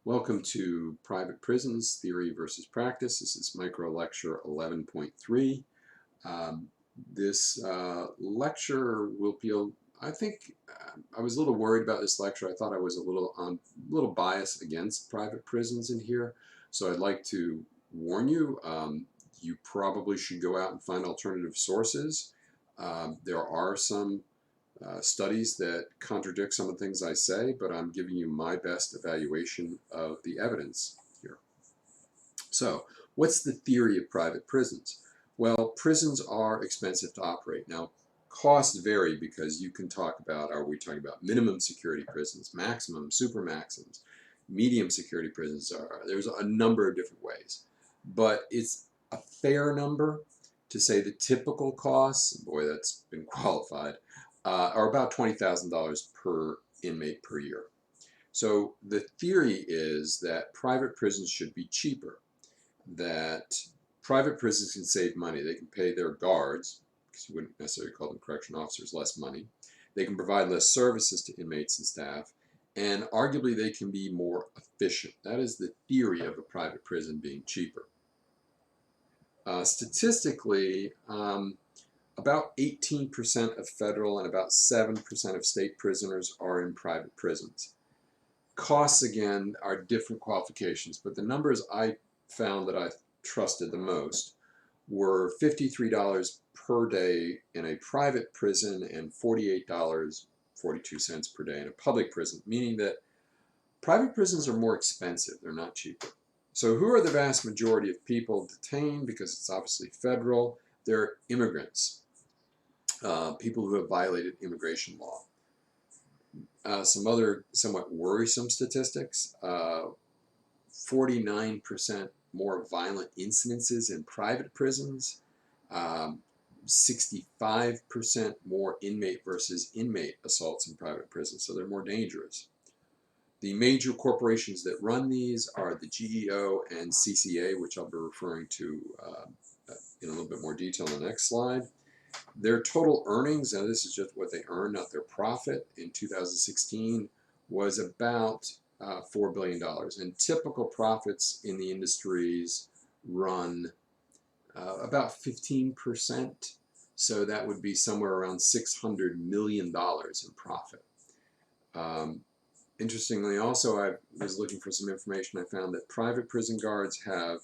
Welcome to Private Prisons, Theory versus Practice. This is micro lecture 11.3. This lecture will be, I think, I was a little worried about this lecture. I thought I was a little biased against private prisons in here. So I'd like to warn you, you probably should go out and find alternative sources. There are some studies that contradict some of the things I say, but I'm giving you my best evaluation of the evidence here. So, what's the theory of private prisons? Well, prisons are expensive to operate. Now, costs vary because you can talk about, are we talking about minimum security prisons, maximum, super maxims, medium security prisons? There's a number of different ways. But it's a fair number to say the typical costs, boy, that's been qualified, are about $20,000 per inmate per year. So the theory is that private prisons should be cheaper, that private prisons can save money. They can pay their guards, because you wouldn't necessarily call them correction officers, less money. They can provide less services to inmates and staff, and arguably they can be more efficient. That is the theory of a private prison being cheaper. Statistically, about 18% of federal and about 7% of state prisoners are in private prisons. Costs, again, are different qualifications, but the numbers I found that I trusted the most were $53 per day in a private prison and $48.42 per day in a public prison, meaning that private prisons are more expensive, they're not cheaper. So who are the vast majority of people detained? Because it's obviously federal, they're immigrants. People who have violated immigration law. Some other somewhat worrisome statistics, 49% more violent incidences in private prisons, 65% more inmate versus inmate assaults in private prisons, so they're more dangerous. The major corporations that run these are the GEO and CCA, which I'll be referring to in a little bit more detail in the next slide. Their total earnings, and this is just what they earn, not their profit, in 2016 was about $4 billion. And typical profits in the industries run about 15%. So that would be somewhere around $600 million in profit. Interestingly, also, I was looking for some information. I found that private prison guards have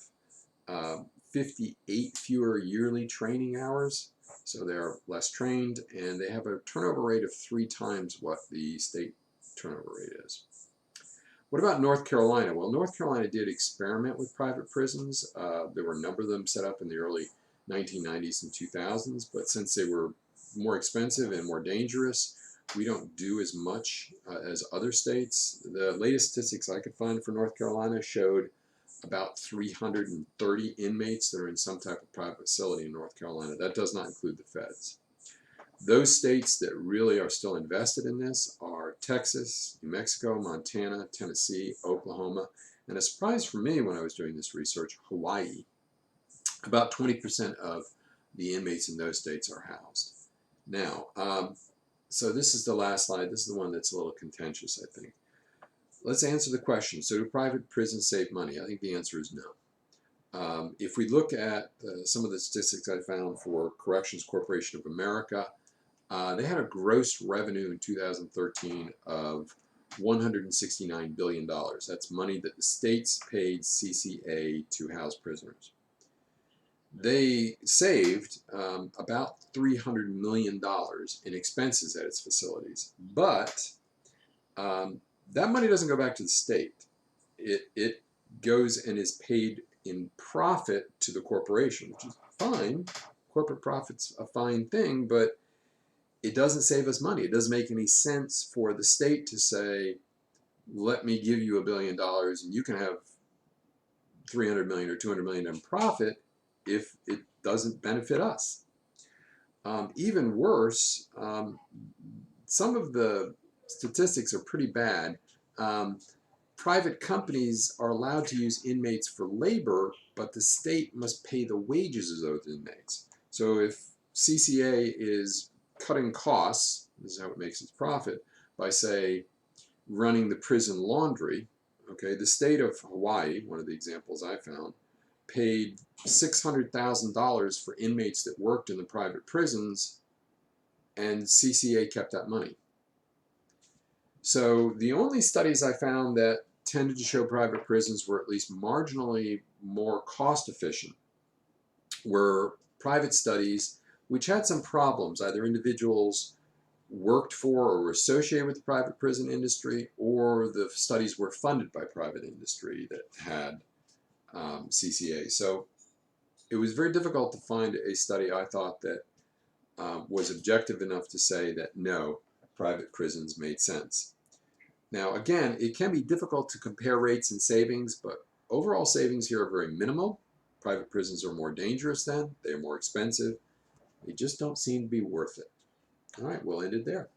58 fewer yearly training hours. So they're less trained, and they have a turnover rate of 3 times what the state turnover rate is. What about North Carolina? Well, North Carolina did experiment with private prisons. There were a number of them set up in the early 1990s and 2000s, but since they were more expensive and more dangerous, we don't do as much as other states. The latest statistics I could find for North Carolina showed about 330 inmates that are in some type of private facility in North Carolina. That does not include the feds. Those states that really are still invested in this are Texas, New Mexico, Montana, Tennessee, Oklahoma, and a surprise for me when I was doing this research, Hawaii. About 20% of the inmates in those states are housed. Now, so this is the last slide. This is the one that's a little contentious, I think. Let's answer the question. So do private prisons save money? I think the answer is no. If we look at some of the statistics I found for Corrections Corporation of America, they had a gross revenue in 2013 of $169 billion. That's money that the states paid CCA to house prisoners. They saved about $300 million in expenses at its facilities, but that money doesn't go back to the state. It goes and is paid in profit to the corporation, which is fine. Corporate profit's a fine thing, but it doesn't save us money. It doesn't make any sense for the state to say, let me give you $1 billion and you can have 300 million or 200 million in profit if it doesn't benefit us. Even worse, some of the statistics are pretty bad. Private companies are allowed to use inmates for labor, but the state must pay the wages of those inmates. So if CCA is cutting costs, this is how it makes its profit, by, say, running the prison laundry, Okay, the state of Hawaii, one of the examples I found, paid $600,000 for inmates that worked in the private prisons, and CCA kept that money. So the only studies I found that tended to show private prisons were at least marginally more cost efficient were private studies which had some problems. Either individuals worked for or were associated with the private prison industry, or the studies were funded by private industry that had CCA. So it was very difficult to find a study, I thought, that was objective enough to say that no, private prisons made sense. Now, again, it can be difficult to compare rates and savings, but overall savings here are very minimal. Private prisons are more dangerous then. They're more expensive. They just don't seem to be worth it. All right, we'll end it there.